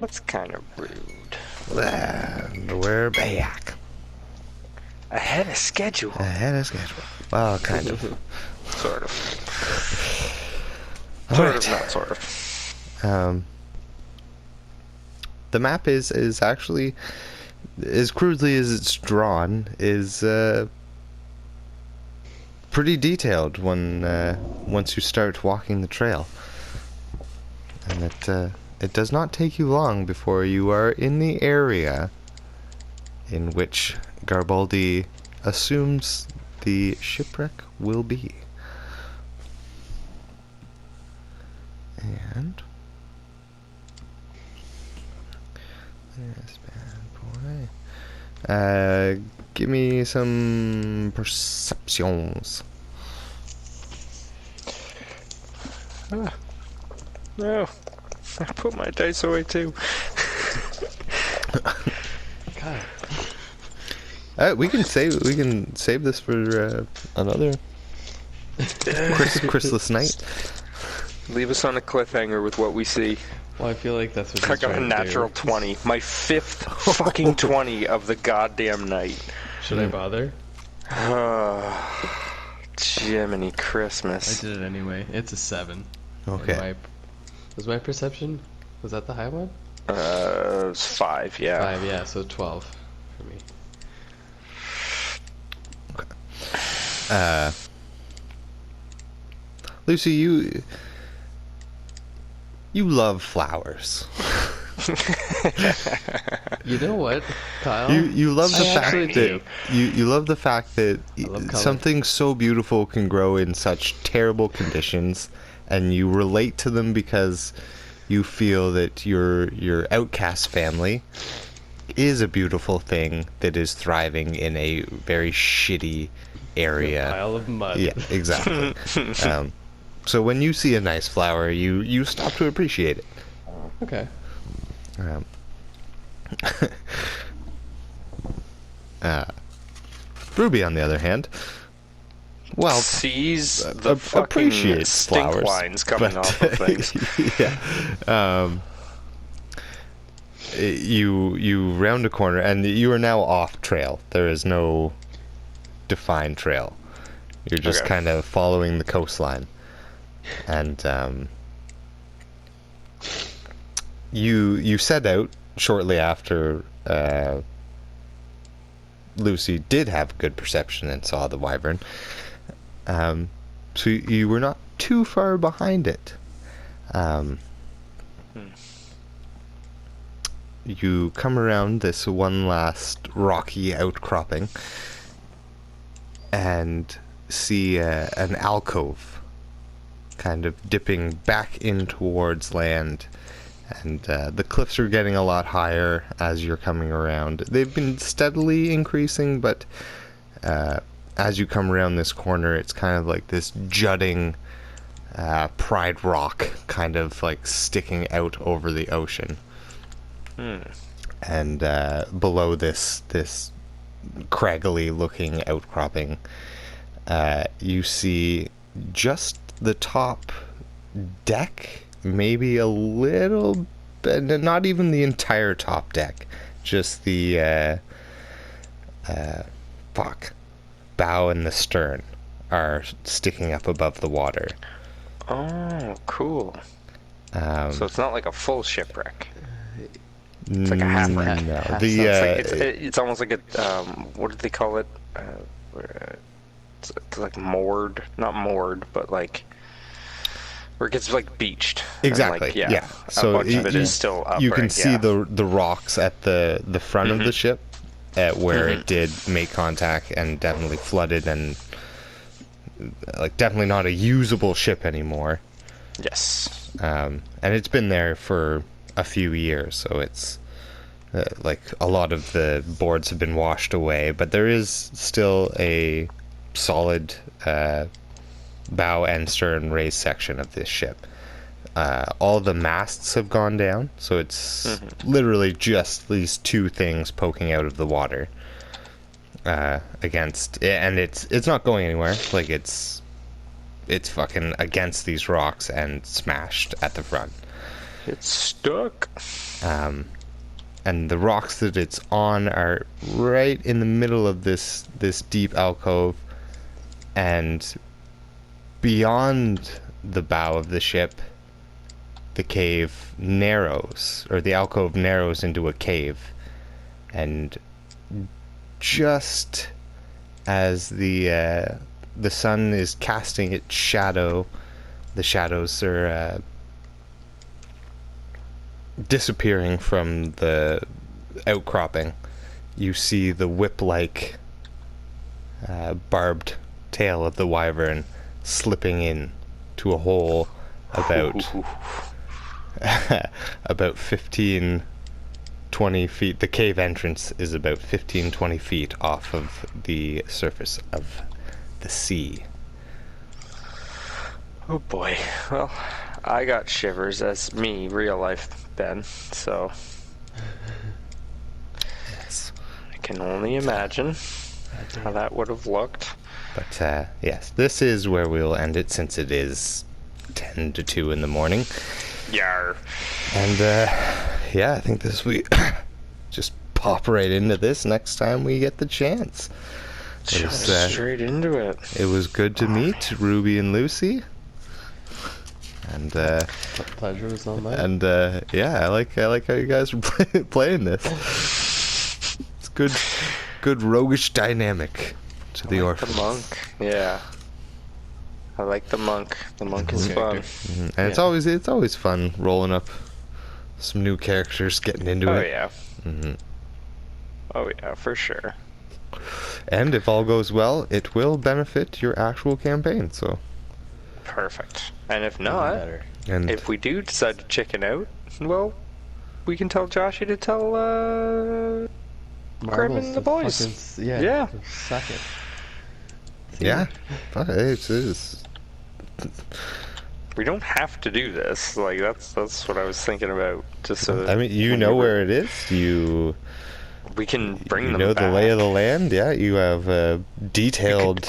That's kind of rude. And we're back. Ahead of schedule. Ahead of schedule. Well, kind of. Sort of. All Sort right. of, not sort of. The map is actually, as crudely as it's drawn, is pretty detailed when once you start walking the trail. And it does not take you long before you are in the area in which Garibaldi assumes the shipwreck will be. And yes, bad boy. Give me some perceptions. No. I put my dice away too. God. We can save this for another Christless night. Leave us on a cliffhanger with what we see. Well, I feel like that's what I he's got a trying to natural do. 20. My 5th fucking 20 of the goddamn night. Should I bother? Jiminy I Christmas. did it anyway. It's a 7. Okay. Was my perception? Was that the high one? It's 5, yeah. 5, yeah, so 12 for me. Lucy, you love flowers. You know what, Kyle? You love the I fact actually that do. you love the fact that love color. something so beautiful can grow in such terrible conditions, and you relate to them because you feel that your outcast family is a beautiful thing that is thriving in a very shitty area. Pile of mud. Yeah, exactly. So when you see a nice flower, you stop to appreciate it. Okay. Ruby, on the other hand, well, Sees the fucking appreciates stink flowers, lines coming but- off of things. yeah. You round a corner, and you are now off trail. There is no defined trail. You're just Okay. kind of following the coastline, and you set out shortly after Lucy did have good perception and saw the wyvern. So you were not too far behind it. You come around this one last rocky outcropping and see an alcove kind of dipping back in towards land. And the cliffs are getting a lot higher as you're coming around. They've been steadily increasing, but as you come around this corner, it's kind of like this jutting pride rock kind of like sticking out over the ocean. And below this craggly looking outcropping, you see just the top deck, maybe a little bit, not even the entire top deck, just the bow and the stern are sticking up above the water. Oh, cool. So it's not like a full shipwreck. It's It's like a half wreck. No, half the It's almost like a what did they call it? It's like moored, not moored, but like where it gets like beached. And, exactly. like, Yeah. A So bunch of it is still up. you can right? see Yeah. the rocks at the front of the ship, at where it did make contact and definitely flooded and like definitely not a usable ship anymore. Yes. And it's been there for a few years, so it's like a lot of the boards have been washed away, but there is still a solid bow and stern raised section of this ship. All the masts have gone down, so it's literally just these two things poking out of the water against, and it's not going anywhere. Like it's fucking against these rocks and smashed at the front. It's stuck. And the rocks that it's on are right in the middle of this deep alcove, and beyond the bow of the ship, the cave narrows, or the alcove narrows into a cave, and just as the sun is casting its shadow, the shadows are disappearing from the outcropping. You see the whip-like barbed tail of the wyvern slipping in to a hole about 15, 20 feet. The cave entrance is about 15, 20 feet off of the surface of the sea. Oh boy. Well, I got shivers as me, real life Ben, so Yes. I can only imagine how that would have looked. But yes, this is where we'll end it, since it is 10 to 2 in the morning. Yar. And yeah, I think we just pop right into this next time we get the chance. Just straight into it. It was good to meet Ruby and Lucy. And Pleasure was all mine. and yeah, I like how you guys are playing this. It's good roguish dynamic to the orphans. The monk, yeah. I like the monk. The monk is fun. Mm-hmm. And it's always fun rolling up some new characters, getting into Oh it. yeah. Mm-hmm. Oh yeah, for sure. And if all goes well, it will benefit your actual campaign. So. Perfect. And if not, Better. And if we do decide to chicken out, well, we can tell Joshy to tell Grim and the boys. Yeah. Suck it. yeah, fuck it, it's We don't have to do this. Like that's what I was thinking about. Just so I mean, you know where it is. we can bring You them know back. the lay of the land. Yeah, you have detailed.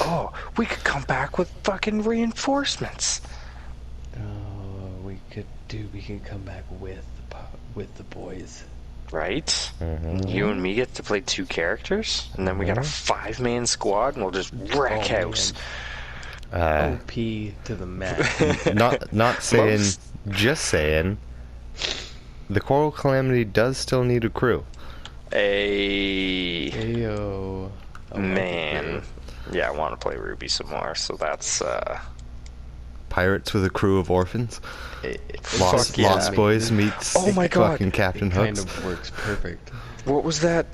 We could come back with fucking reinforcements. Oh, we can come back with the boys. Right? Mhm. You and me get to play 2 characters, and then we got a 5-man squad, and we'll just wreck Oh, house. OP to the max. Not saying, Most- just saying. The Coral Calamity does still need a crew. Ayo. Man. Yeah, I want to play Ruby some more, so that's Pirates with a crew of orphans. Lost Fuck yeah. Boys meets Oh my God. fucking Captain It kind Hooks. of works perfect. what was that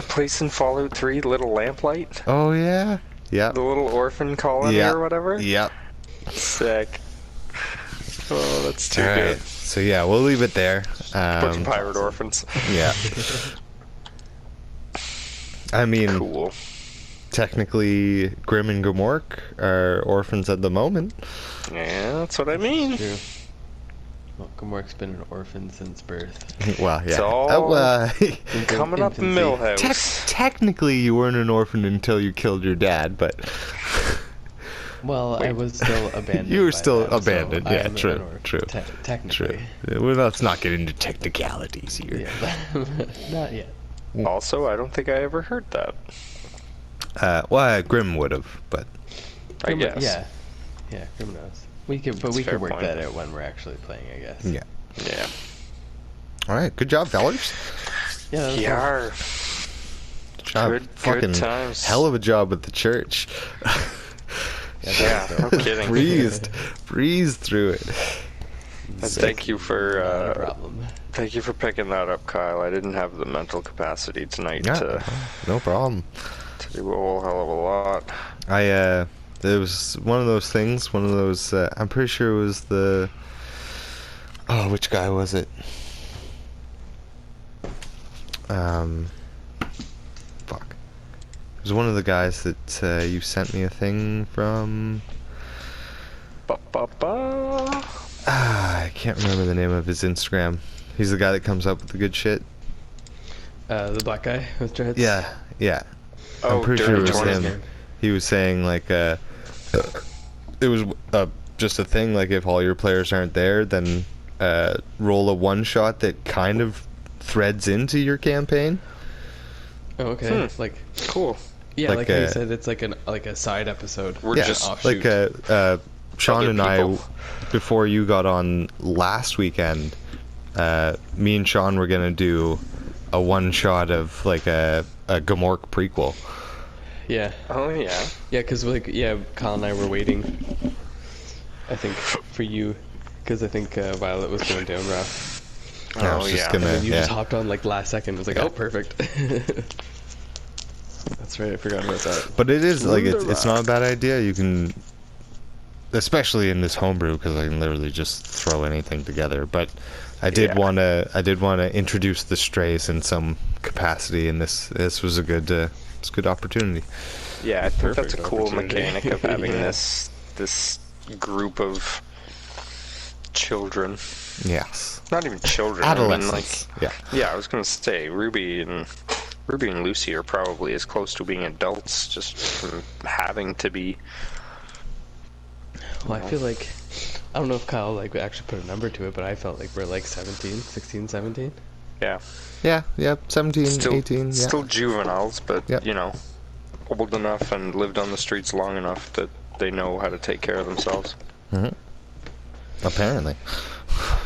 place in Fallout 3, Little Lamplight? Oh yeah, yep, The little orphan colony Yeah. or whatever? yep. Sick. Oh, that's too All right. good. So yeah, we'll leave it there. Bunch of pirate orphans. Yeah. I mean, Cool. technically, Grim and Grimork are orphans at the moment. Yeah, that's what I mean. True. Well, Grimork's been an orphan since birth. Well, yeah. It's all- Coming up Infancy. Millhouse. Technically, you weren't an orphan until you killed your dad, but Well, I was still abandoned. you were by still them, so abandoned. I Yeah, am an true, orphan, true, technically. true. Well, let's not get into technicalities here. Yeah, not yet. Also, I don't think I ever heard that. Well, Grim would have, but I guess. Yeah, Grim knows. We could That's a fair work point. that out when we're actually playing, I guess. yeah. Yeah. All right, good job, fellas. Yeah. That was fun. Yar. Good job. Good Fucking times. hell of a job with the church. Yeah, no kidding. breezed through it. And thank you Not a for problem. thank you for picking that up, Kyle. I didn't have the mental capacity tonight Yeah, no problem. to do a whole hell of a lot. There was one of those things, I'm pretty sure it was which guy was it? Fuck. It was one of the guys that you sent me a thing from. Ba-ba-ba. I can't remember the name of his Instagram. He's the guy that comes up with the good shit. The black guy with dreads. Yeah. Oh, I'm pretty sure it Dirty was 20. him. He was saying like it was a just a thing. Like if all your players aren't there, then roll a one shot that kind of threads into your campaign. Oh, okay. Like Cool. yeah, like how you said, it's like a side episode. We're just offshoot. Like Sean Other and I, people. before you got on last weekend, me and Sean were gonna do a one shot of like a Gamork prequel. Yeah. Oh yeah. Yeah, because Kyle and I were waiting, I think, for you, because I think Violet was going down rough. I was just gonna, And then you just hopped on like last second. It was like, oh, perfect. That's right, I forgot about that. But it is like it's not a bad idea. You can, especially in this homebrew, because I can literally just throw anything together. But I did want to introduce the strays in some capacity, and this was a good opportunity. Yeah, I think that's a Perfect cool opportunity. mechanic of having Yeah. this group of children. Yes, Not even children. adolescents. I mean, yeah, I was gonna say Ruby and Lucy are probably as close to being adults just from having to be. Well, I feel like, I don't know if Kyle like actually put a number to it, but I felt like we're like 16, 17. Yeah, Yeah, 17, still 18, yeah. still juveniles, but Yep. you know, old enough and lived on the streets long enough that they know how to take care of themselves. Apparently.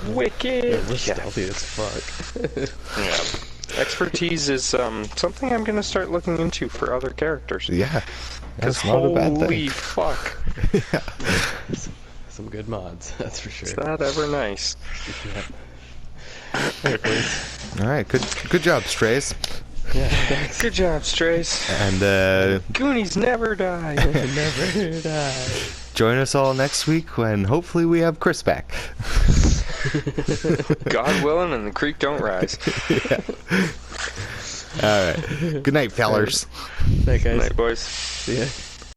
Wicked. Yeah, we're stealthy as fuck. Yeah. Expertise is something I'm gonna start looking into for other characters. Yeah. Because That's not a bad holy thing. fuck, Some good mods, that's for sure. is that ever nice? Yeah. Alright, boys. All right, good job, strays. Yeah, thanks. Good job, Strays. And Goonies never die. Never die. join us all next week when hopefully we have Chris back. God willing, and the creek don't rise. All right. Good night, fellers. Night, guys. Night, boys. See ya.